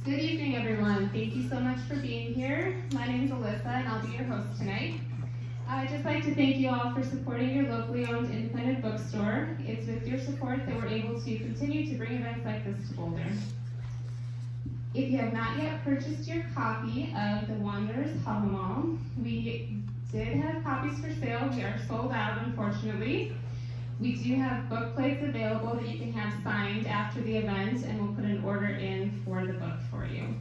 Good evening, everyone. Thank you so much for being here. My name is Alyssa, and I'll be your host tonight. I'd just like to thank you all for supporting your locally owned independent bookstore. It's with your support that we're able to continue to bring events like this to Boulder. If you have not yet purchased your copy of The Wanderer's Hávamál, we did have copies for sale. We are sold out, unfortunately. We do have book plates available that you can have signed after the event, and we'll put an order in for the book for you.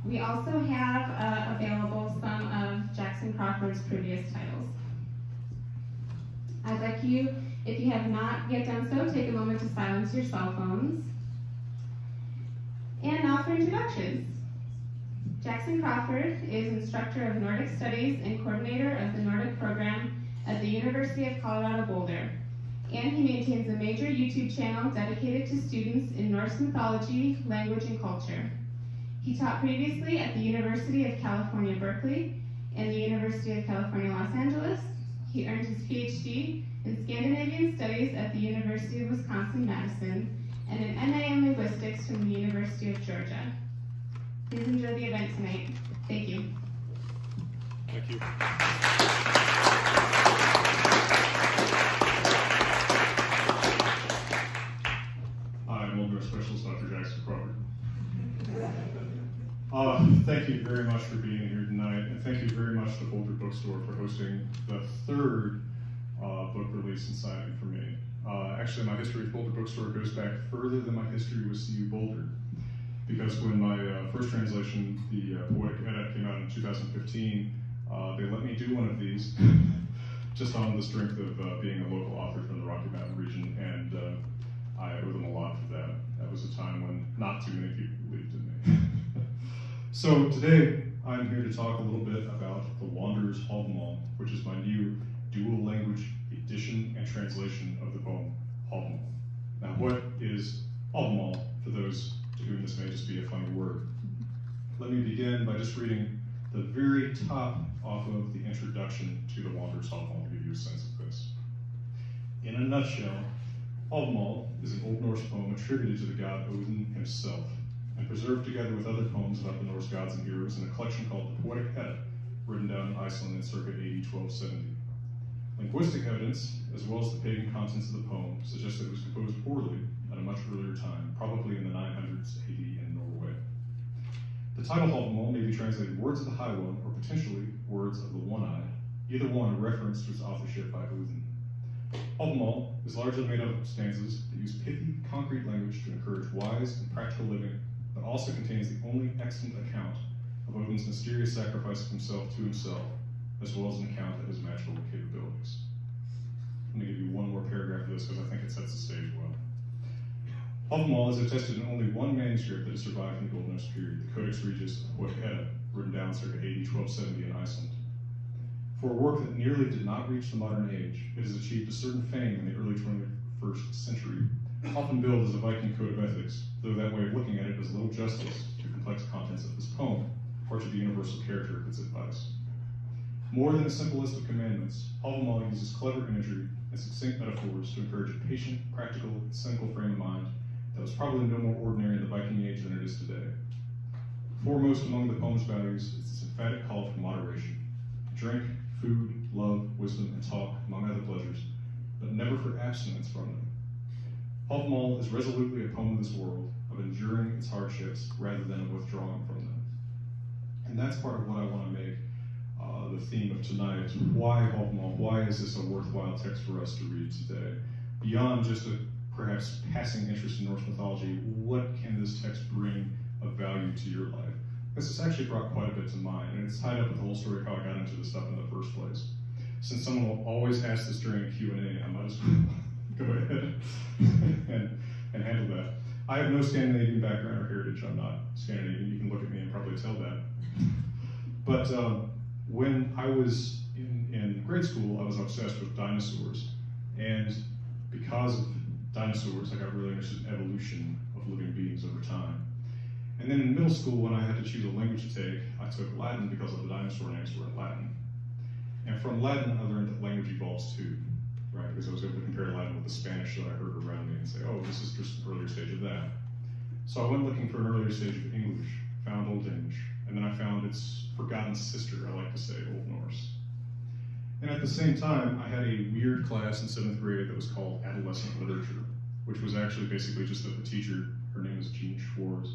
We also have available some of Jackson Crawford's previous titles. I'd like you, if you have not yet done so, take a moment to silence your cell phones. And now for introductions. Jackson Crawford is instructor of Nordic Studies and coordinator of the Nordic program at the University of Colorado Boulder, and he maintains a major YouTube channel dedicated to students in Norse mythology, language, and culture. He taught previously at the University of California, Berkeley, and the University of California, Los Angeles. He earned his Ph.D. in Scandinavian Studies at the University of Wisconsin-Madison, and an MA in Linguistics from the University of Georgia. Please enjoy the event tonight. Thank you. Thank you. I'm Boulder Specialist Dr. Jackson Crawford. Thank you very much for being here tonight, and thank you very much to the Boulder Bookstore for hosting the third book release and signing for me. Actually, my history with Boulder Bookstore goes back further than my history with CU Boulder, because when my first translation, the Poetic Edda, came out in 2015, they let me do one of these just on the strength of being a local author from the Rocky Mountain region, and I owe them a lot for that. That was a time when not too many people believed in me. So today, I'm here to talk a little bit about The Wanderer's Hávamál, which is my new dual language edition and translation of the poem Hávamál. Now, what is Hávamál, for those to whom this may just be a funny word? Let me begin by just reading the very top off of the introduction to The Wanderer's Hávamál to give you a sense of this. In a nutshell, Hávamál is an Old Norse poem attributed to the god Odin himself, and preserved together with other poems about the Norse gods and heroes in a collection called the Poetic Edda, written down in Iceland in circa AD 1270. Linguistic evidence, as well as the pagan contents of the poem, suggest that it was composed orally at a much earlier time, probably in the 900s AD in Norway. The title Hávamál may be translated Words of the High One, or potentially Words of the One-Eyed, either one a reference to its authorship by Odin. Hávamál is largely made up of stanzas that use pithy, concrete language to encourage wise and practical living, but also contains the only extant account of Odin's mysterious sacrifice of himself to himself, as well as an account of his magical capabilities. Let me give you one more paragraph of this because I think it sets the stage well. Hávamál is attested in only one manuscript that has survived from the Old Norse period, the Codex Regius of Poetic Edda, written down circa AD 1270 in Iceland. For a work that nearly did not reach the modern age, it has achieved a certain fame in the early 21st century, often billed as a Viking code of ethics, though that way of looking at it does little justice to the complex contents of this poem, or to the universal character of its advice. More than a simple list of commandments, Hávamál uses clever imagery and succinct metaphors to encourage a patient, practical, and cynical frame of mind that was probably no more ordinary in the Viking age than it is today. Foremost among the poem's values is its emphatic call for moderation. Drink, food, love, wisdom, and talk, among other pleasures, but never for abstinence from them. Hávamál is resolutely a poem of this world, of enduring its hardships rather than of withdrawing from them. And that's part of what I want to make the theme of tonight. Why Hávamál? Why is this a worthwhile text for us to read today? Beyond just a perhaps passing interest in Norse mythology, what can this text bring of value to your life? This has actually brought quite a bit to mine, and it's tied up with the whole story of how I got into this stuff in the first place. Since someone will always ask this during a Q&A, I might as well go ahead and handle that. I have no Scandinavian background or heritage. I'm not Scandinavian. You can look at me and probably tell that. But when I was in grade school, I was obsessed with dinosaurs. And because of dinosaurs, I got really interested in evolution of living beings over time. And then in middle school, when I had to choose a language to take, I took Latin because of the dinosaur names were in Latin. And from Latin, I learned that language evolves too, right? Because I was able to compare Latin with the Spanish that I heard around me and say, oh, this is just an earlier stage of that. So I went looking for an earlier stage of English, found Old English, and then I found its forgotten sister, I like to say, Old Norse. And at the same time, I had a weird class in 7th grade that was called Adolescent Literature, which was actually basically just that the teacher, her name is Jean Schwartz,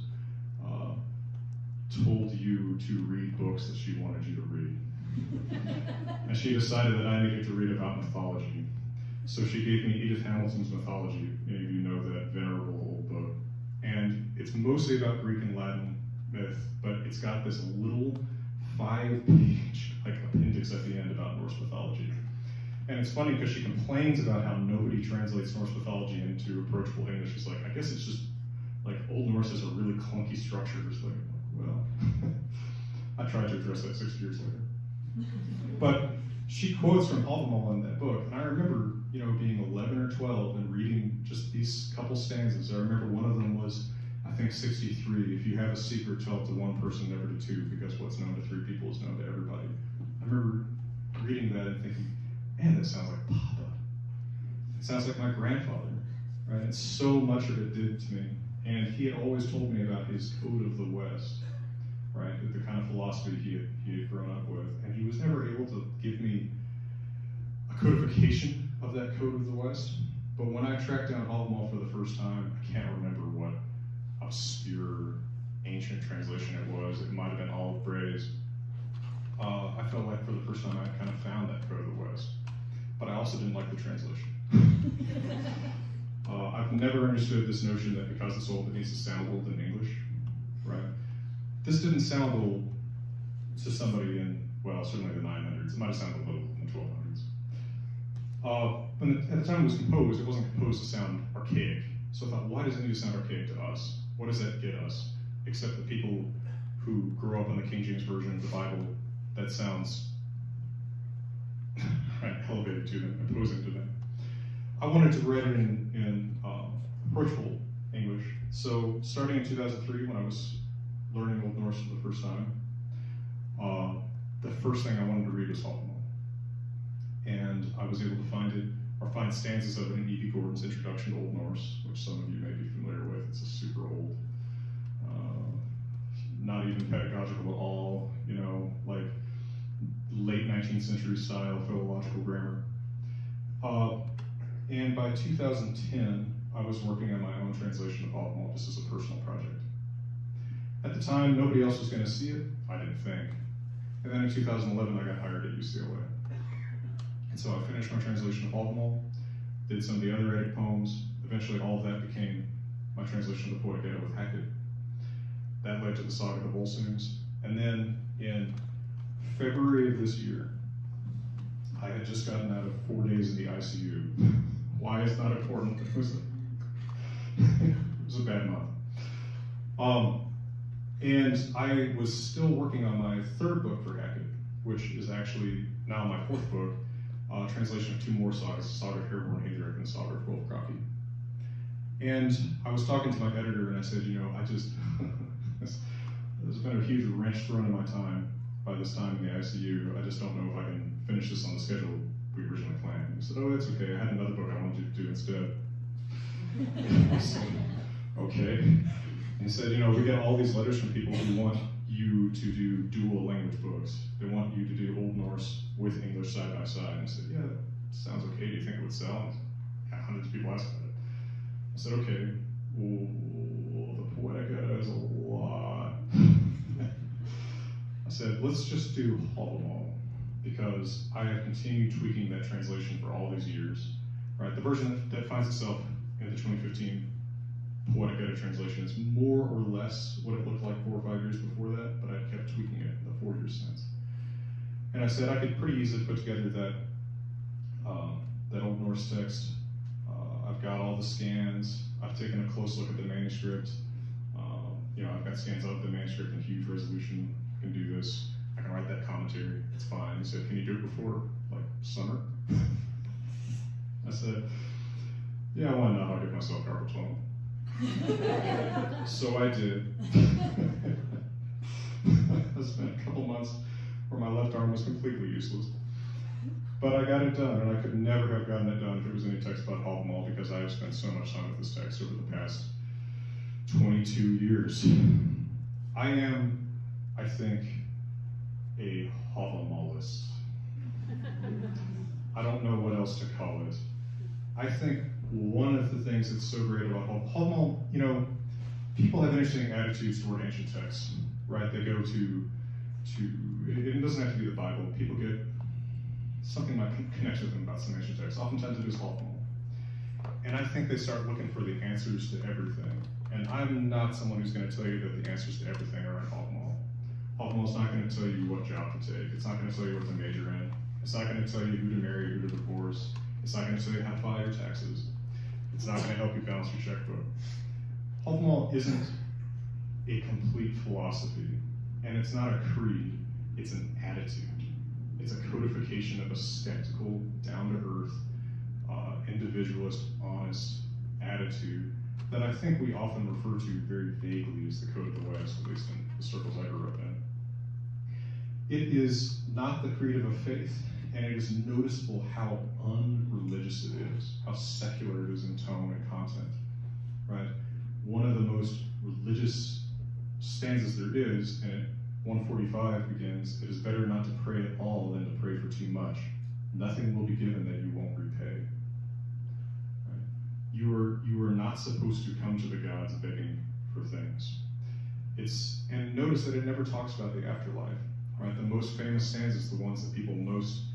told you to read books that she wanted you to read. And she decided that I needed to read about mythology. So she gave me Edith Hamilton's Mythology. Many of you know that venerable old book. And it's mostly about Greek and Latin myth, but it's got this little 5-page appendix at the end about Norse mythology. And it's funny because she complains about how nobody translates Norse mythology into approachable English. She's like, I guess it's just like Old Norse has a really clunky structure. It's like, well, I tried to address that 6 years later. But she quotes from Hávamál in that book, and I remember, being 11 or 12 and reading just these couple stanzas. I remember one of them was, I think 63, if you have a secret, tell it to one person, never to two, because what's known to 3 people is known to everybody. I remember reading that and thinking, man, that sounds like Papa. It sounds like my grandfather, right? And so much of it did to me. And he had always told me about his Code of the West, right? The kind of philosophy he had grown up with. And he was never able to give me a codification of that Code of the West. But when I tracked down Hávamál for the first time, I can't remember what obscure ancient translation it was. It might have been Olive Bray's. I felt like for the first time I kind of found that Code of the West. But I also didn't like the translation. I've never understood this notion that because it's old, it needs to sound old in English, right? This didn't sound old to somebody in, well, certainly the 900s. It might have sounded a little in the 1200s. But at the time it was composed, it wasn't composed to sound archaic. So I thought, why does it need to sound archaic to us? What does that get us? Except the people who grew up in the King James Version of the Bible, that sounds right, elevated to them, imposing to them. I wanted to write it in approachable English. So starting in 2003, when I was learning Old Norse for the first time, the first thing I wanted to read was Hávamál. And I was able to find stanzas of it in E.B. Gordon's Introduction to Old Norse, which some of you may be familiar with. It's a super old, not even pedagogical at all, like late 19th century style philological grammar. And by 2010, I was working on my own translation of Hávamál just as a personal project. At the time, nobody else was going to see it, I didn't think. And then in 2011, I got hired at UCLA. And so I finished my translation of Hávamál, did some of the other Eddic poems. Eventually, all of that became my translation of the Poetic Edda with Hackett. That led to the Saga of the Volsungs. And then in February of this year, I had just gotten out of 4 days in the ICU. Why is not important? It was a bad month. And I was still working on my 3rd book for Hackett, which is actually now my 4th book, translation of 2 more sagas, Saga of Herborn Heidrek and Saga of Hrolfkraki. And I was talking to my editor and I said, I just, there's been a huge wrench thrown in my time by this time in the ICU. I just don't know if I can finish this on the schedule we originally planned. He said, oh, that's okay. I had another book I wanted you to do instead. I said, okay. And he said, we get all these letters from people who want you to do dual language books. They want you to do Old Norse with English side by side. And I said, yeah, that sounds okay. Do you think it would sell? And hundreds of people asked about it. I said, okay, well, the Poetic Edda is a lot. I said, let's just do Hávamál, because I have continued tweaking that translation for all these years. Right, the version that finds itself in the 2015 Poetic Edda translation is more or less what it looked like 4 or 5 years before that, but I kept tweaking it the 4 years since. And I said I could pretty easily put together that Old Norse text. I've got all the scans. I've taken a close look at the manuscript. I've got scans of the manuscript in huge resolution. I can do this. I can write that commentary. It's fine. He said, can you do it before, summer? I said, yeah, why not? I'll give myself carpal tunnel. So I did. I spent a couple months where my left arm was completely useless. But I got it done, and I could never have gotten it done if it was any text about Hávamál, because I have spent so much time with this text over the past 22 years. I am, I think, a Hávamálist. I don't know what else to call it. I think one of the things that's so great about Hávamál, you know, people have interesting attitudes toward ancient texts, right? They go to it doesn't have to be the Bible. People get something that connects with them about some ancient texts. Oftentimes it is Hávamál. And I think they start looking for the answers to everything. And I'm not someone who's going to tell you that the answers to everything are in Hávamál. Hávamál's not going to tell you what job to take. It's not going to tell you what to major in. It's not going to tell you who to marry, who to divorce. It's not going to tell you how to file your taxes. It's not going to help you balance your checkbook. Hávamál isn't a complete philosophy, and it's not a creed. It's an attitude. It's a codification of a skeptical, down-to-earth, individualist, honest attitude that I think we often refer to very vaguely as the code of the West, at least in the circles I grew up in. It is not the creed of a faith, and it is noticeable how unreligious it is, how secular it is in tone and content, right? One of the most religious stanzas there is, and at 145 begins, "It is better not to pray at all than to pray for too much. Nothing will be given that you won't repay." Right? You are not supposed to come to the gods begging for things. And notice that it never talks about the afterlife. Right? The most famous stanzas, the ones that people most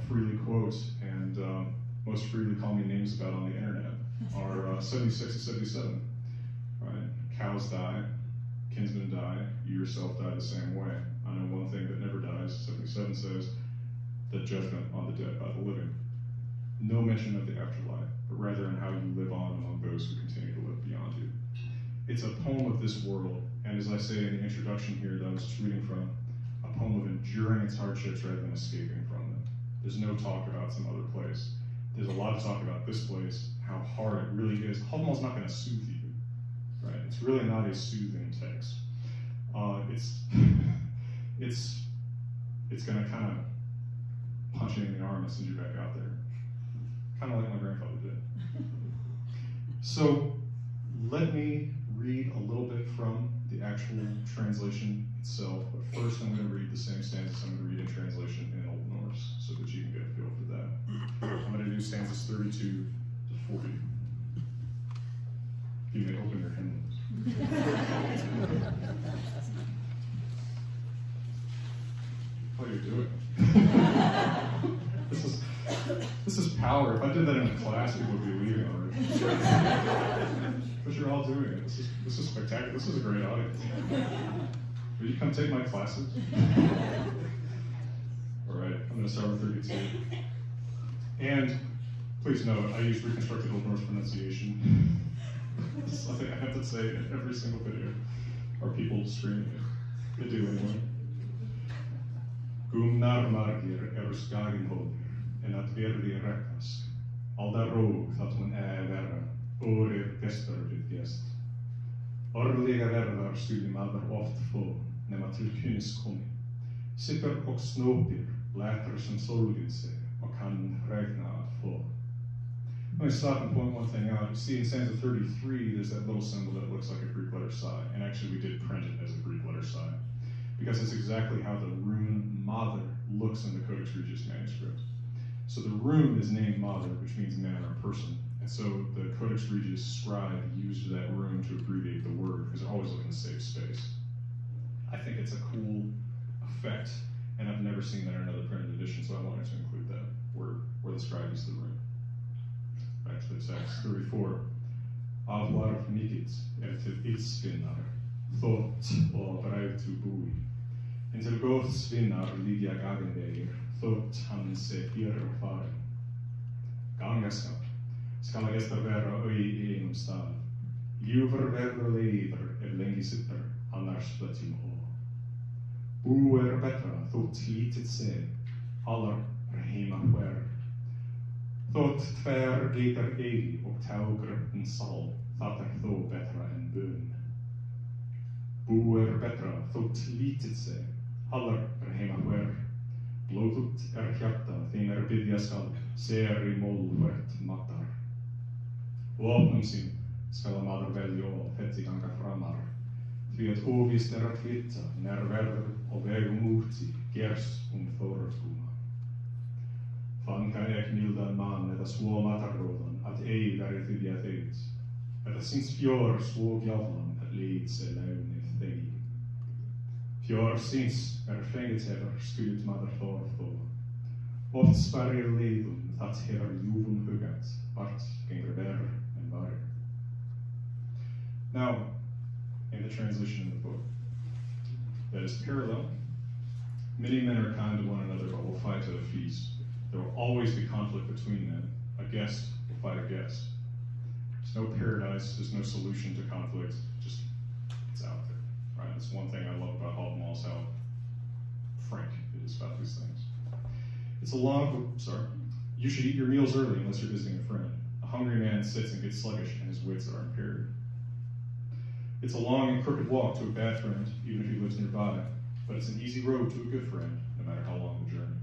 freely quote and most freely call me names about on the internet, are 76 and 77. Right? Cows die, kinsmen die, you yourself die the same way. I know one thing that never dies. 77 says, "The judgment on the dead by the living." No mention of the afterlife, but rather in how you live on among those who continue to live beyond you. It's a poem of this world, and as I say in the introduction here that I was just reading from, a poem of enduring its hardships rather than escaping from them. There's no talk about some other place. There's a lot of talk about this place, how hard it really is. Hávamál's not going to soothe you, right? It's really not a soothing text. It's going to kind of punch you in the arm and send you back out there, kind of like my grandfather did. So let me read a little bit from the actual translation itself, but first I'm going to read the same stanzas I'm going to read in translation in Old Norse, so that you can get a feel for that. I'm going to do stanzas 32 to 40. You may open your hymnals. Oh, you do it. This is power. If I did that in a class, people would be leaving already. But you're all doing it. This is spectacular. This is a great audience. Will you come take my classes? All right, I'm going to start with 32. And please note, I use reconstructed Old Norse pronunciation. Something I have to say in every single video, or people screaming it. They do anyway. Gumnar margir skaginhóðir, en att verði rækast. Alda róg það hún verra, órir gestur við gest. Orðlega verðar skuli maður oft få, nema til kynnis komi. Sippar og snópir, lætur sem sólin sig, og kann regna að få. Let me stop and point one thing out. You see in stanza 33, there's that little symbol that looks like a Greek letter psi, and actually we did print it as a Greek letter psi, because it's exactly how the rune Mother looks in the Codex Regius manuscript. So the rune is named Mother, which means man or person, and so the Codex Regius scribe used that rune to abbreviate the word, because they're always looking to save space. I think it's a cool effect, and I've never seen that in another printed edition, so I wanted to include that where the scribe used the rune. Back to the text, 34. Avlar mikits til ilsvinnar, þótt og bræðtu búi. En til góðsvinnar líkja gagnvegir, þótt hann sé farin. Ganga skal gestar vera í einum stað. Ljúfur verður leiður lengi sittar, annars flöttum á. Bú betra, þótt lítið sé, allar heima hver. Þótt tvær geitar eigi og tágröfn sál, það þó betra en bön. Bú betra, þótt lítið sé, allar heima hver. Blóðugt hjarta, þeim biðja skal, sér í mólvert matar. Og opnum sín, ska la madr välja av fettiganga framar. Því att ovist är att kvitta när värre och väg moti gers förutkomma. Fanka ek mildan man että svå matagrodan att ej där tidiga teit. Että sinns fjör svå gavlan att leidse läunit thei. Fjör sinns fängelsever skylt madar förfå. Oft sparger leidun att hever juvun huggat vart gänger värre än varje. Now, in the translation of the book, that is parallel. Many men are kind to one another, but will fight at a feast. There will always be conflict between them. A guest will fight a guest. There's no paradise, there's no solution to conflict, just it's out there, right? That's one thing I love about Hávamál is how frank it is about these things. It's a long, you should eat your meals early unless you're visiting a friend. A hungry man sits and gets sluggish and his wits are impaired. It's a long and crooked walk to a bad friend, even if he lives nearby, but it's an easy road to a good friend, no matter how long the journey.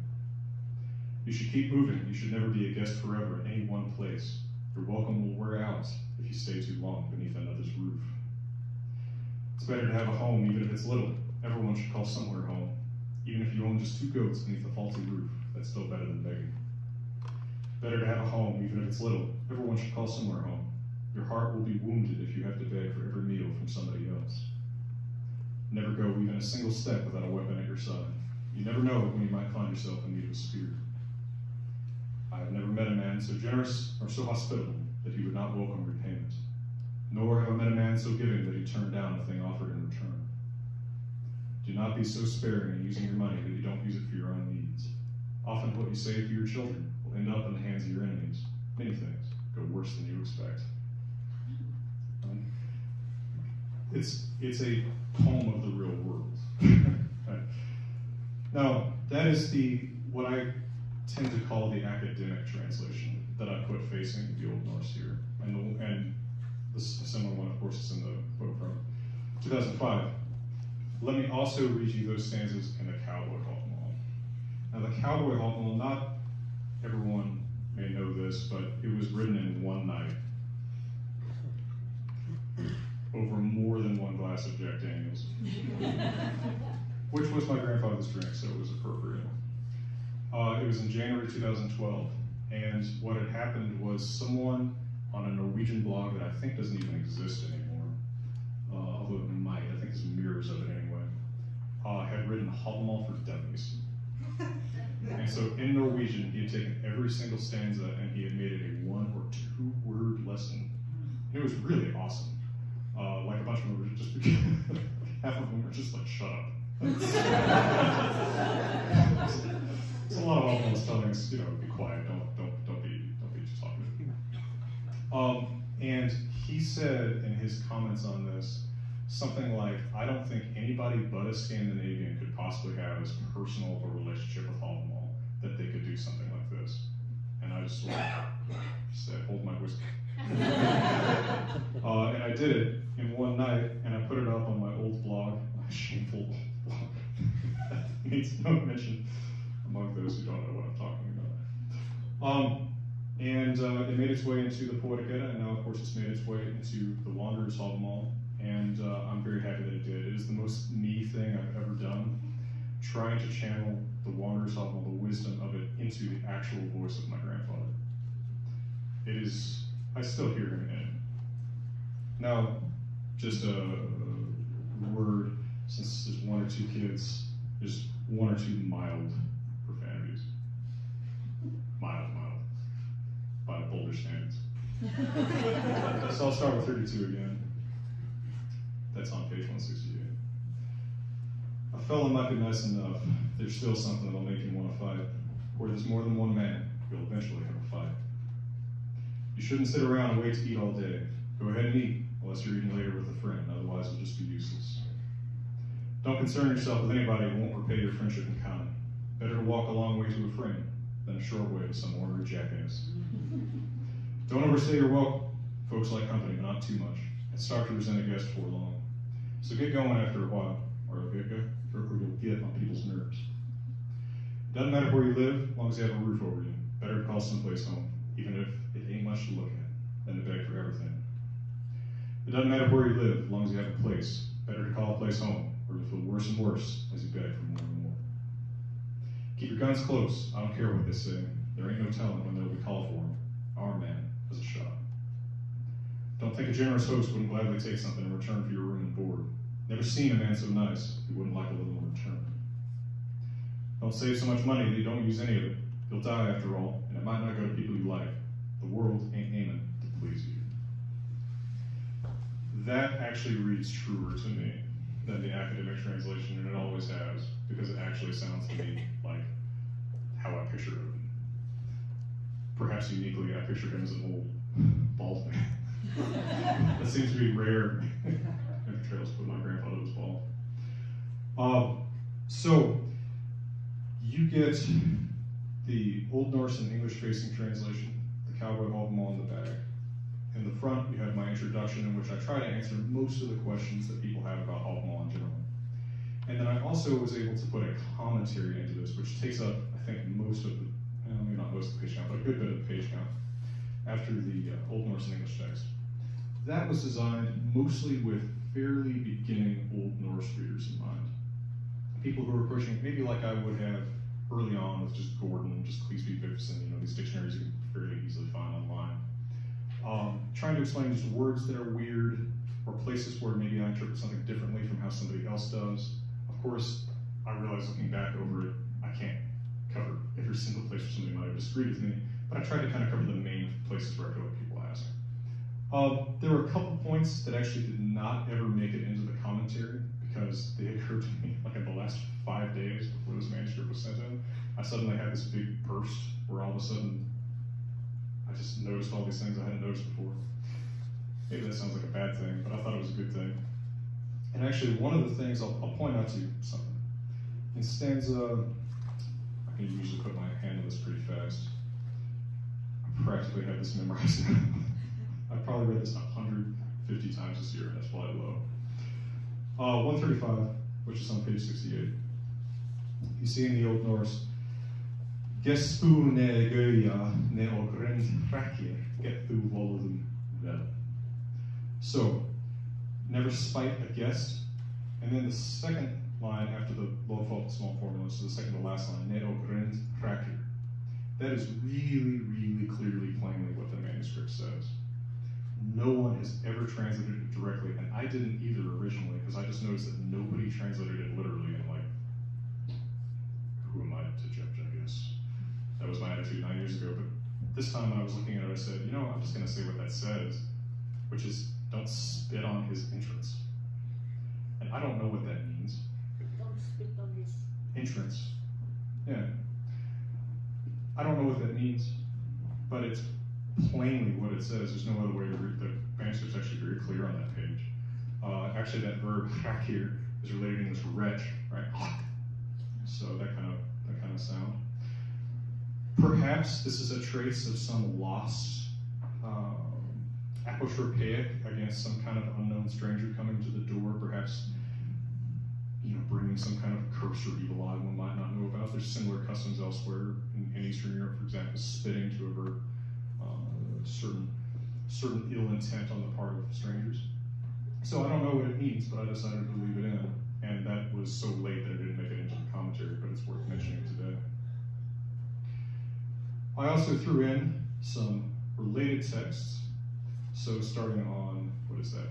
You should keep moving. You should never be a guest forever in any one place. Your welcome will wear out if you stay too long beneath another's roof. It's better to have a home, even if it's little. Everyone should call somewhere home. Even if you own just 2 goats beneath a faulty roof, that's still better than begging. Better to have a home, even if it's little. Everyone should call somewhere home. Your heart will be wounded if you have to beg for every meal from somebody else. Never go even a single step without a weapon at your side. You never know when you might find yourself in need of a spear. I have never met a man so generous or so hospitable that he would not welcome repayment. Nor have I met a man so giving that he turned down a thing offered in return. Do not be so sparing in using your money that you don't use it for your own needs. Often what you save for your children will end up in the hands of your enemies. Many things go worse than you expect. It's a poem of the real world. Right. Now, that is what I tend to call the academic translation that I put facing the Old Norse here. And the similar one, of course, is in the book from 2005. Let me also read you those stanzas in the Cowboy Hávamál. Now, the Cowboy Hávamál, not everyone may know this, but it was written in one night, over more than 1 glass of Jack Daniels, which was my grandfather's drink, so it was appropriate. It was in January 2012, and what had happened was someone on a Norwegian blog that I think doesn't even exist anymore, although it might, I think there's mirrors of it anyway, had written Hávamál for Dummies. And so in Norwegian, he had taken every single stanza and he had made it a 1 or 2 word lesson. It was really awesome. Like a bunch of them were just, half of them were just like, shut up. It's a lot of Hávamál's telling us, be quiet, don't be just talking. And he said in his comments on this, something like, I don't think anybody but a Scandinavian could possibly have as personal of a relationship with Hávamál that they could do something like this. And I just sort of said, hold my whiskey. And I did it in one night, and I put it up on my old blog, my shameful old blog. That needs no mention among those who don't know what I'm talking about. And it made its way into the Poetic Edda, and now, of course, it's made its way into the Wanderer's Hávamál, and I'm very happy that it did. It is the most me thing I've ever done, trying to channel the Wanderer's Hávamál, the wisdom of it, into the actual voice of my grandfather. It is, I still hear him in it. Now, just a word, since there's 1 or 2 kids, there's 1 or 2 mild profanities. Mild, by Boulder standards. So I'll start with 32 again. That's on page 168. A fellow might be nice enough. There's still something that'll make him want to fight. Where there's more than one man, you'll eventually have a fight. You shouldn't sit around and wait to eat all day. Go ahead and eat, unless you're eating later with a friend, otherwise it'll just be useless. Don't concern yourself with anybody who won't repay your friendship in kind. Better to walk a long way to a friend than a short way to some ornery jackass. Don't overstay your welcome. Folks like company, but not too much. And start to resent a guest for long. So get going after a while, or you'll get on people's nerves. Doesn't matter where you live, as long as you have a roof over you. Better to call someplace home, even if it ain't much to look at, than to beg for everything. doesn't matter where you live, as long as you have a place. Better to call a place home, or you'll feel worse and worse as you beg for more and more. Keep your guns close. I don't care what they say. There ain't no telling when they'll be called for them. Our man has a shot. Don't think a generous host wouldn't gladly take something in return for your room and board. Never seen a man so nice, he wouldn't like a little in return. Don't save so much money that you don't use any of it. You'll die after all, and it might not go to people you like. The world ain't aiming to please you. That actually reads truer to me than the academic translation, and it always has, because it actually sounds to me like how I picture it. Perhaps uniquely, I picture him as an old, bald man. That seems to be rare. Trails, but my grandfather was bald. So, you get the Old Norse and English facing translation, the cowboy Hávamál on the back. In the front, you have my introduction, in which I try to answer most of the questions that people have about Hávamál in general. And then I also was able to put a commentary into this, which takes up, I think, most of the, maybe not most of the page count, but a good bit of the page count after the Old Norse and English text. That was designed mostly with fairly beginning Old Norse readers in mind. People who are approaching, maybe like I would have early on with just Gordon, just Cleesby Bibson, these dictionaries you can fairly easily find online. Trying to explain just words that are weird, or places where maybe I interpret something differently from how somebody else does. Of course, I realize looking back over it, I can't cover every single place where somebody might have disagreed with me, but I tried to kind of cover the main places where I feel like people ask. There were a couple points that actually did not ever make it into the commentary because they occurred to me like in the last 5 days before this manuscript was sent in. I suddenly had this big burst where all of a sudden I just noticed all these things I hadn't noticed before. Maybe that sounds like a bad thing, but I thought it was a good thing. And actually, one of the things, I'll point out to you something. In stanza, I can usually put my hand on this pretty fast. I practically have this memorized now. I've probably read this 150 times this year, and that's probably low. 135, which is on page 68. You see in the Old Norse, Gespu ne goya ne ogrend rakir, get through volodum vel. So, never spite a guest. And then the second line after the low fault small formula, so the second to last line, ne ogrend rakir. That is really, really clearly, plainly what the manuscript says. No one has ever translated it directly, and I didn't either originally, because I just noticed that nobody translated it literally, and like, who am I to judge, I guess? That was my attitude 9 years ago, but this time when I was looking at it, I said, you know, I'm just gonna say what that says, which is, don't spit on his entrance. And I don't know what that means. Don't spit on his entrance. Yeah. I don't know what that means, but it's plainly what it says. There's no other way to read. The manuscript's actually very clear on that page. Actually, that verb here is related to English wretch, right? So that kind of sound. Perhaps this is a trace of some lost apotropaic against some kind of unknown stranger coming to the door. Perhaps, bringing some kind of curse or evil eye one might not know about. There's similar customs elsewhere in Eastern Europe, for example, spitting to avert certain ill intent on the part of strangers. So I don't know what it means, but I decided to leave it in, and that was so late that it didn't make it into the commentary, but it's worth mentioning today. I also threw in some related texts. So starting on,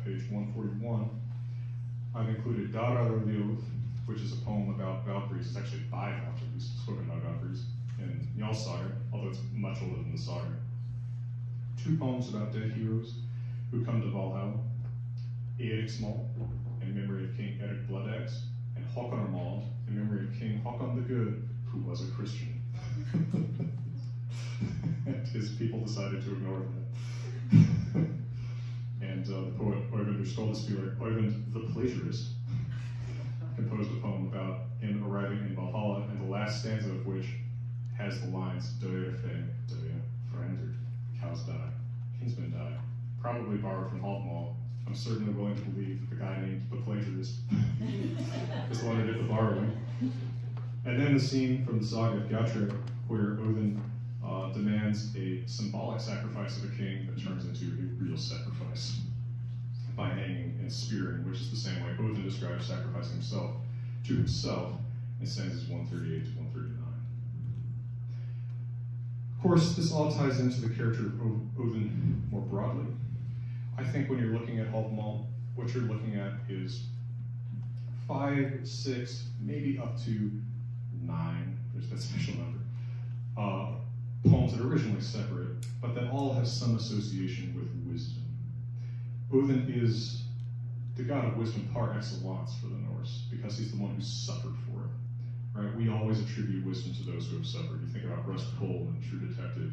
page 141, I've included Dara Ljóð, which is a poem about Valkyries. It's actually by Valkyries, spoken by Valkyries, in Njál's saga, although it's much older than the saga. 2 poems about dead heroes who come to Valhalla, Eriksmal, in memory of King Erik Bloodaxe, and Hávamál, in memory of King Håkon the Good, who was a Christian. And his people decided to ignore that. And the poet Oyvind Skoldaspiller, Oyvind the Plagiarist, composed a poem about him arriving in Valhalla, and the last stanza of which has the lines, Døya feng, Døya frender, cows die, kinsmen die, probably borrowed from Hávamál. I'm certainly willing to believe that the guy named the Plagiarist is the one who did the borrowing. And then the scene from the saga of Gjátrek, where Odin demands a symbolic sacrifice of a king that turns into a real sacrifice. by hanging and spearing, which is the same way Odin describes sacrificing himself to himself in stanzas 138 to 139. Of course, this all ties into the character of Odin more broadly. I think when you're looking at Hávamál, what you're looking at is 5, 6, maybe up to 9, there's that special number, poems that are originally separate, but that all have some association with wisdom. Odin is the god of wisdom par excellence for the Norse, because he's the one who suffered for it. Right? We always attribute wisdom to those who have suffered. You think about Rust Cole in True Detective.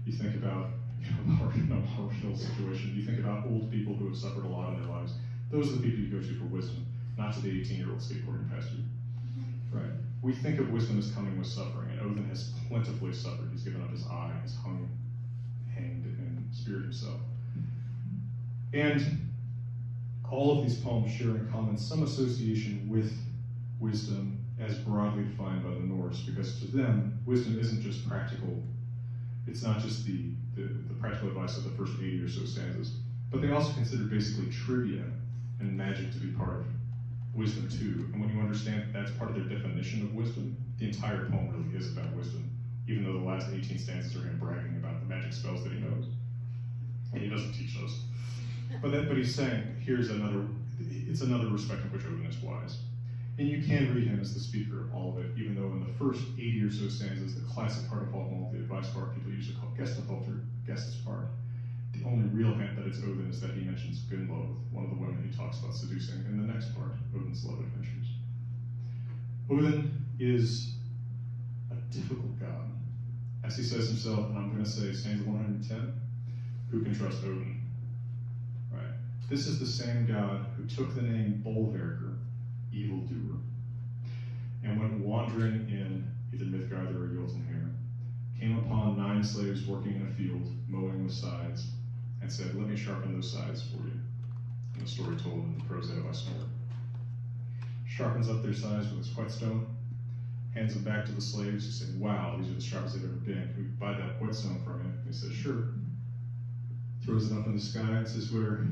You think about Harshville situation. You think about old people who have suffered a lot in their lives. Those are the people you go to for wisdom, not to the 18-year-old skateboarding past you. Right? We think of wisdom as coming with suffering, and Odin has plentifully suffered. He's given up his eye, he's hanged, and speared himself. And all of these poems share in common some association with wisdom as broadly defined by the Norse, because to them, wisdom isn't just practical. It's not just the practical advice of the first 80 or so stanzas, but they also consider basically trivia and magic to be part of wisdom too. And when you understand that that's part of their definition of wisdom, the entire poem really is about wisdom, even though the last 18 stanzas are him bragging about the magic spells that he knows. And he doesn't teach those. But he's saying, it's another respect in which Odin is wise. And you can read him as the speaker of all of it, even though in the first 80 or so stanzas, the classic part of Hávamál, the advice part, people usually call Gestafolter, part. The only real hint that it's Odin is that he mentions Gunnlod, one of the women he talks about seducing in the next part, Odin's love adventures. Odin is a difficult god. As he says himself, and I'm going to say stanza 110, who can trust Odin? Right. This is the same god who took the name Boulder, evildoer, and went wandering in either Midgard or Jotunheim, came upon 9 slaves working in a field, mowing the sides, and said, "Let me sharpen those sides for you." And the story told in the prose by Snorri. Sharpens up their sides with his whetstone, hands them back to the slaves, who say, "Wow, these are the sharpest they've ever been. Can we buy that whetstone from him?" And he says, "Sure." Throws it up in the sky and says, "Whoever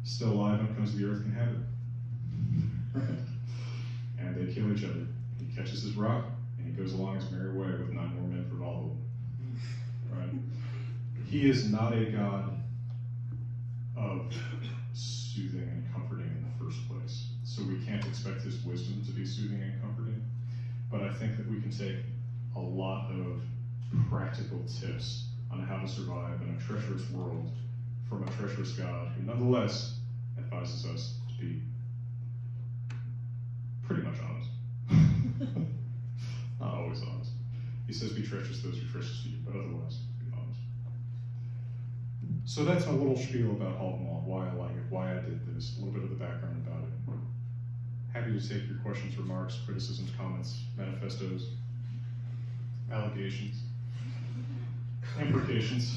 still alive when it comes to the earth can have it." Right. And they kill each other. He catches his rock, and he goes along his merry way with 9 more men for Valhalla. Right? He is not a god of soothing and comforting in the first place, so we can't expect his wisdom to be soothing and comforting. But I think that we can take a lot of practical tips on how to survive in a treacherous world from a treacherous god who nonetheless advises us to be pretty much honest. Not always honest. He says be treacherous to those who are treacherous to you, but otherwise be honest. So that's a little spiel about Hávamál, why I like it, why I did this, a little bit of the background about it. Happy to take your questions, remarks, criticisms, comments, manifestos, allegations, imprecations.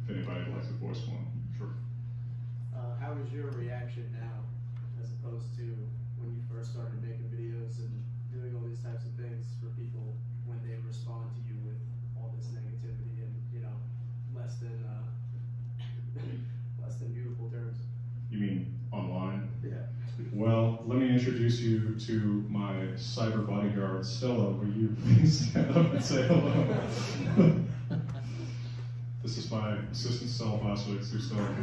If anybody would like to voice one, sure. How is your reaction now, as opposed to when you first started making videos and doing all these types of things for people when they respond to you with all this negativity and, less than beautiful terms? You mean online? Yeah. Well, let me introduce you to my cyber bodyguard, Stella. Will you please stand up and say hello? This is my assistant, Stella Boswick, who's Stella.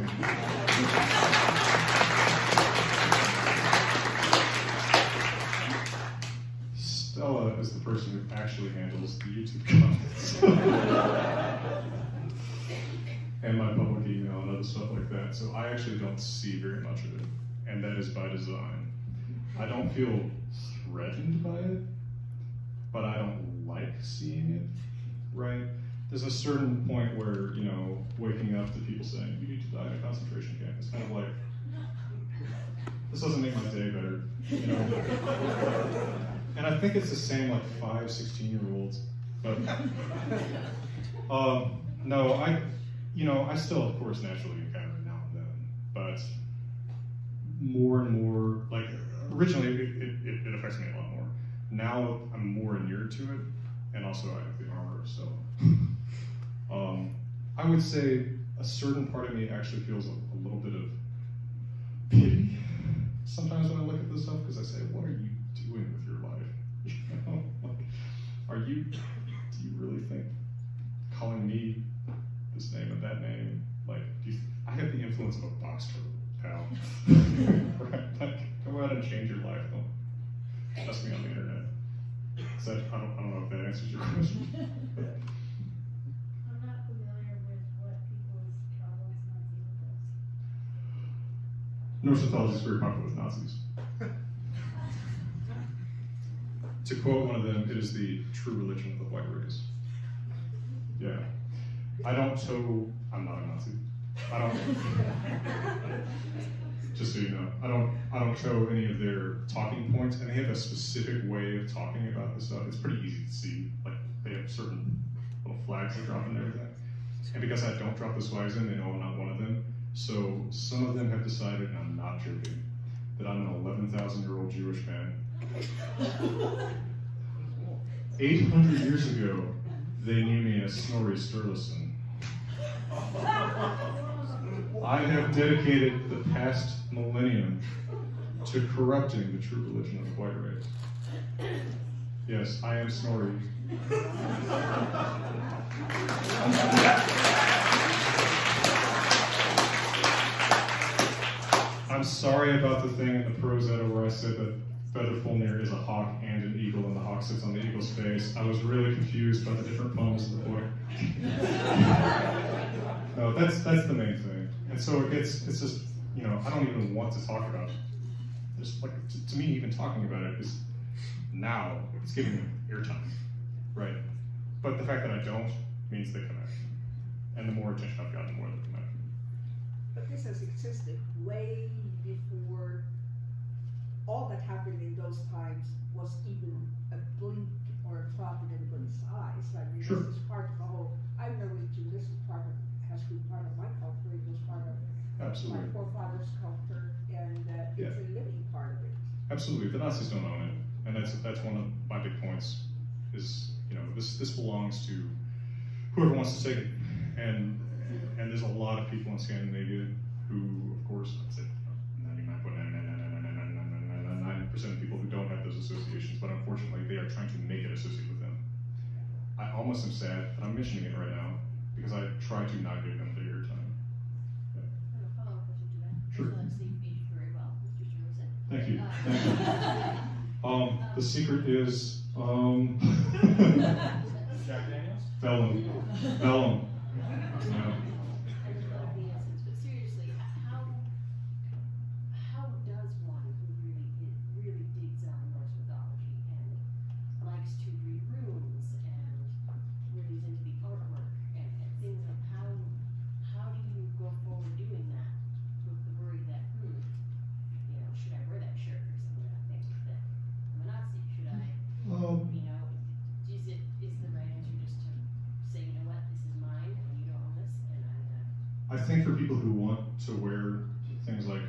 Stella is the person who actually handles the YouTube comments. And my public email and other stuff like that. So I actually don't see very much of it. And that is by design. I don't feel threatened by it, but I don't like seeing it, right? There's a certain point where, waking up to people saying, "You need to die in a concentration camp." It's kind of like, this doesn't make my day better, And I think it's the same like 5, 16-year-olds, but no, I still, of course, naturally encounter it now and then, but more and more, like, originally it affects me a lot more. Now I'm more inured to it, and also I have the armor, so. I would say a certain part of me actually feels a little bit of pity sometimes when I look at this stuff, because I say, what are you doing with your life? You know? Like, do you really think calling me this name and that name, like, I have the influence of a box turtle, pal. Right? Like, go out and change your life. Don't trust me on the internet. So I don't know if that answers your question. I'm not familiar with what people's problems Nazi with this. Norse mythology is very popular with Nazis. To quote one of them, it is the true religion of the white race. Yeah. I'm not a Nazi. Just so you know, I don't toe any of their talking points, and they have a specific way of talking about this stuff. It's pretty easy to see. Like, they have certain little flags they drop in and everything. And because I don't drop those flags in, they know I'm not one of them. So some of them have decided, and I'm not joking, that I'm an 11,000-year-old Jewish man. 800 years ago, they knew me as Snorri Sturluson. I have dedicated the past millennium to corrupting the true religion of the white race. Yes, I am Snorri. I'm sorry about the thing in the Prozetta where I said that Featherfulnir is a hawk and an eagle, and the hawk sits on the eagle's face. I was really confused by the different poems in the book. No, that's the main thing. And so it's just, you know, I don't even want to talk about it. Just like, to me, even talking about it is now, it's giving them airtime, right? But the fact that I don't means they come after me. And the more attention I've gotten, the more they come after me. But this has existed way before all that happened in those times was even a blink or a thought in anybody's eyes. I mean, Sure. This is part of the whole, I've never been Jew, this is has been part of my culture, it was part of Absolutely. my forefathers' culture, and it's a living part of it. Absolutely, the Nazis don't own it, and that's one of my big points. Is, you know, this belongs to whoever wants to take it, and there's a lot of people in Scandinavia who, of course, I'd say 99.99999% of people who don't have those associations, but unfortunately they are trying to make it associate with them. I almost am sad that I'm mentioning it right now because I try to not give them the airtime. I have a follow-up question to that. Sure. I feel like Steve beat you very well, Mr. Sturluson. Thank you. Thank you. The secret is Jack Daniels? vellum. Vellum. Yeah. But seriously, how does one who really digs on Norse mythology and likes to read runes and really is into the artwork and things like how do you go forward doing that with the worry that you know, should I wear that shirt or something? I think that I'm a Nazi. Should I you know, is the right answer just to say, you know what, this is mine and you don't own this, and I think for people who want to wear things like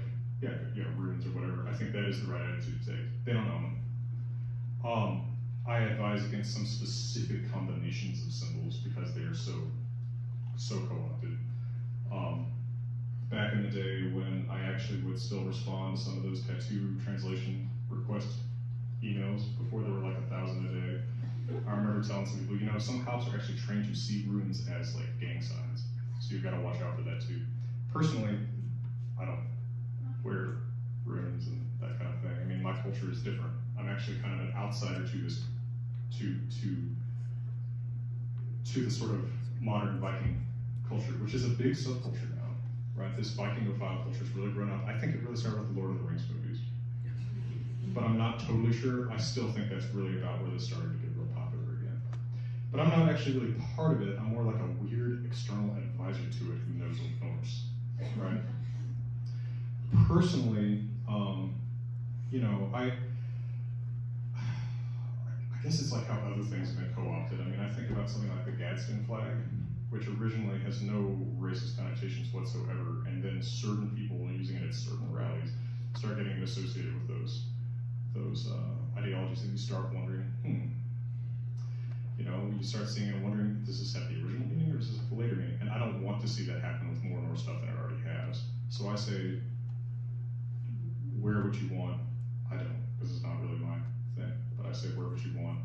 runes or whatever, I think that is the right attitude to take. They don't own them. I advise against some specific combinations of symbols because they are so co-opted. Back in the day when I actually would still respond to some of those tattoo translation request emails before there were like 1,000 a day, I remember telling some people, you know, some cops are actually trained to see runes as like gang signs, so you've got to watch out for that too. Personally, I don't wear runes and that kind of thing. I mean, my culture is different. I'm actually kind of an outsider to this, to the sort of modern Viking culture, which is a big subculture now, right? This Vikingophile culture has really grown up. I think it really started with the Lord of the Rings movies, but I'm not totally sure. I still think that's really about where this started to get real popular again. But I'm not actually really part of it. I'm more like a weird external advisor to it who knows Norse, right? Personally, you know, I guess it's like how other things have been co-opted. I mean, I think about something like the Gadsden flag, which originally has no racist connotations whatsoever, and then certain people using it at certain rallies start getting it associated with those ideologies, and you start wondering, you know, you start seeing it and wondering, does this have the original meaning or does this have the later meaning? And I don't want to see that happen with I say, wear what you want. I don't, because it's not really my thing, but I say wear what you want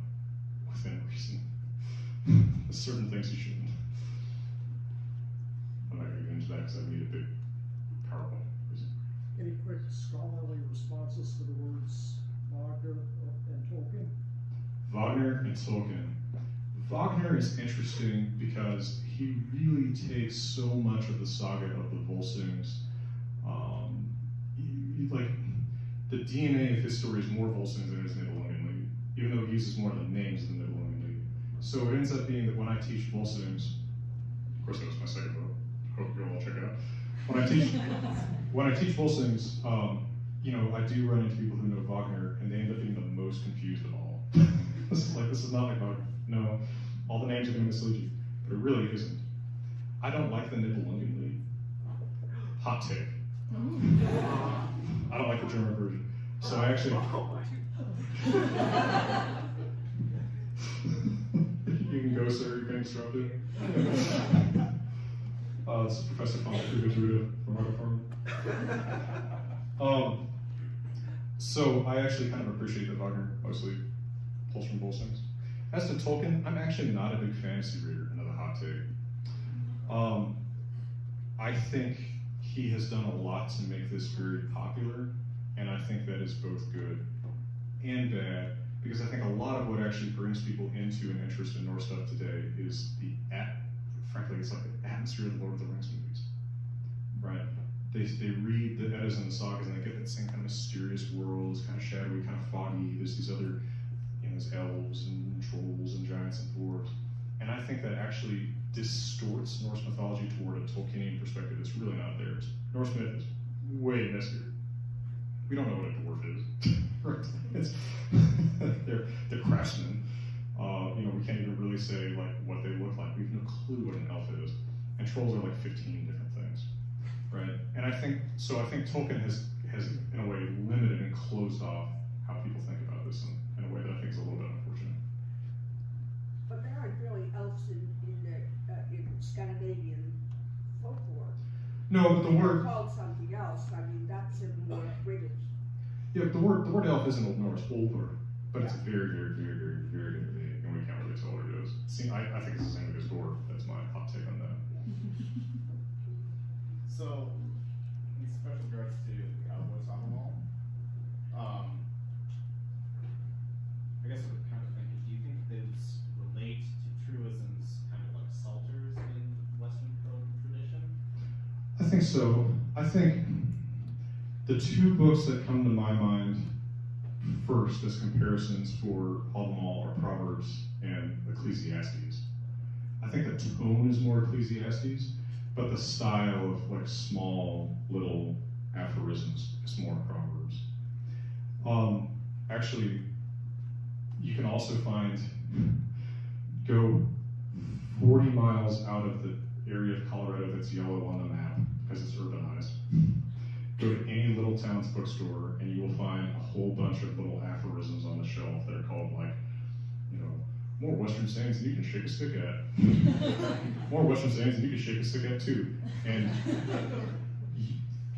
within reason. There's certain things you shouldn't. I'm not going to get into that because I need a big PowerPoint. Any quick scholarly responses to the words Wagner and Tolkien? Wagner and Tolkien. Wagner is interesting because he really takes so much of the saga of the Volsungs. Like, the DNA of his story is more Volsungs than it is Nibelungen Lied, even though he uses more of the names of the Nibelungen Lied. So it ends up being that when I teach Volsungs, of course that was my second book, hope you'll all check it out. When I teach Volsungs, you know, I do run into people who know Wagner, and they end up being the most confused of all. This is not like Wagner. No, all the names are going to mislead you, but it really isn't. I don't like the Nibelungen Lied. Hot take. I don't like the German version. So I actually... You can go, sir, you're being disrupted. This is Professor Fonda from our department. So I actually kind of appreciate that Wagner mostly pulls from Volsungs. As to Tolkien, I'm actually not a big fantasy reader, another hot take. I think he has done a lot to make this very popular, and I think that is both good and bad, because I think a lot of what actually brings people into an interest in Norse stuff today is frankly, it's like the atmosphere of the Lord of the Rings movies, right? They read the Eddas and the Sagas, and they get that same kind of mysterious world, it's kind of shadowy, kind of foggy. There's these other, you know, there's elves and trolls and giants and dwarves. And I think that actually distorts Norse mythology toward a Tolkienian perspective that's really not theirs. Norse myth is way messier. We don't know what a dwarf is. Right? They're craftsmen. You know, we can't even really say like what they look like. We have no clue what an elf is. And trolls are like 15 different things, right? And I think Tolkien has in a way limited and closed off how people think about this in a way that I think is a little bit unfortunate. But there aren't really elves in Scandinavian folklore. No, but the They're word called something else. I mean, that's a more British. yeah, the word elf isn't Old Norse, Olver, but it's very, very, very, very, very vague, and we can't really tell what it is. See, I think it's the same as dwarf. That's my hot take on that. So, in special regards to Cowboys Hávamál, I guess I would kind of think, do you think those relate to truisms kind of like psalters in Western tradition? I think so. I think the two books that come to my mind first as comparisons for Hávamál are Proverbs and Ecclesiastes. I think the tone is more Ecclesiastes, but the style of like small little aphorisms is more Proverbs. Actually, you can also go 40 miles out of the area of Colorado that's yellow on the map because it's urbanized. Go to any little town's bookstore and you will find a whole bunch of little aphorisms on the shelf that are called like, you know, more Western sayings than you can shake a stick at. More Western sayings than you can shake a stick at too. And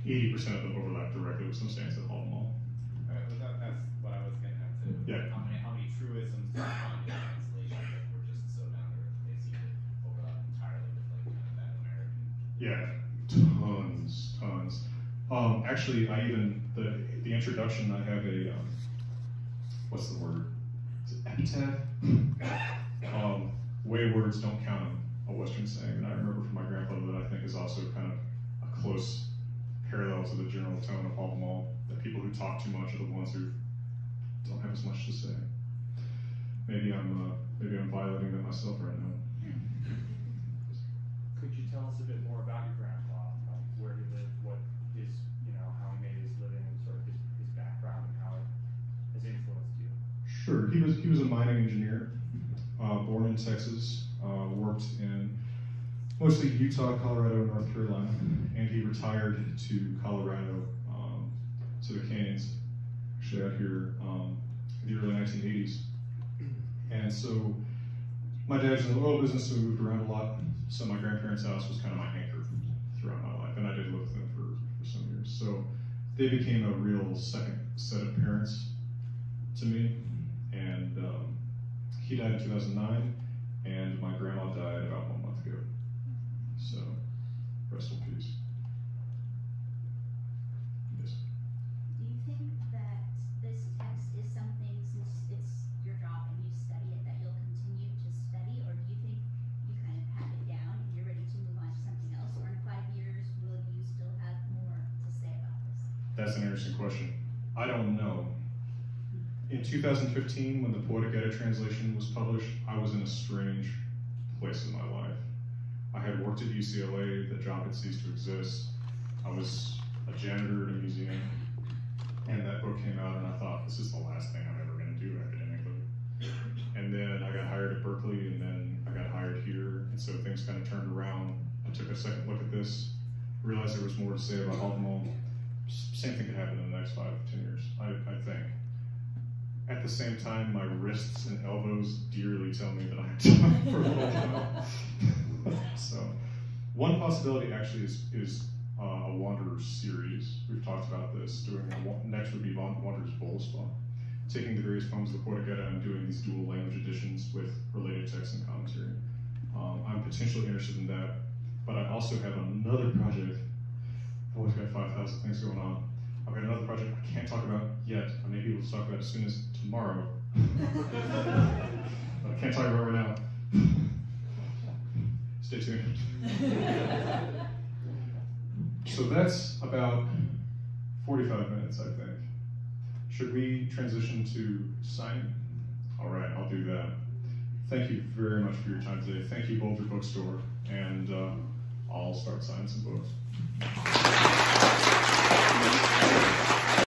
80% of them overlap directly with some sayings at Hávamál. That's what I was getting at too. Yeah. How many truisms do you find in translation that were just so down to earth they seem to overlap entirely with like kind of that American? Yeah, tons. Actually, the introduction, I have a, what's the word? Is it epitaph? Way words don't count them, a Western saying. And I remember from my grandfather that I think is also kind of a close parallel to the general tone of Hávamál, that people who talk too much are the ones who don't have as much to say. Maybe I'm violating that myself right now. Could you tell us a bit more about your grandpa, where he lived, what his, how he made his living, and sort of his background and how it has influenced you? Sure, he was a mining engineer, born in Texas, worked in mostly Utah, Colorado, and North Carolina, and he retired to Colorado, to the Canes, actually out here in the early 1980s. And so my dad's in the oil business, so we moved around a lot. So my grandparents' house was kind of my anchor throughout my life, and I did live with them for some they became a real second set of parents to me. And he died in 2009, and my grandma died about 1 month ago. So, rest in peace. Yes. Do you think that this text is something, since it's your job and you study it, that you'll continue to study, or do you think you kind of have it down and you're ready to move on to something else, or in 5 years will you still have more to say about this? That's an interesting question. I don't know. In 2015, when the Poetic Edda translation was published, I was in a strange place in my life. I had worked at UCLA, the job had ceased to exist. I was a janitor at a museum, and that book came out, and I thought, this is the last thing I'm ever going to do academically. And then I got hired at Berkeley, and then I got hired here, and so things kind of turned around. I took a second look at this, realized there was more to say about Hávamál. Same thing could happen in the next 5 to 10 years, I think. At the same time, my wrists and elbows dearly tell me that I have time for a little while. So, one possibility actually is a Wanderers series. We've talked about this. Next would be Wanderers Boulder, taking the various poems of the Poetic Edda and doing these dual language editions with related text and commentary. I'm potentially interested in that, but I also have another project. I've always got 5,000 things going on. I've got another project I can't talk about yet. I may be able to talk about it as soon as tomorrow. But I can't talk about it right now. Stay tuned. So that's about 45 minutes, I think. Should we transition to signing? All right, I'll do that. Thank you very much for your time today. Thank you, Boulder Bookstore, and I'll start signing some books.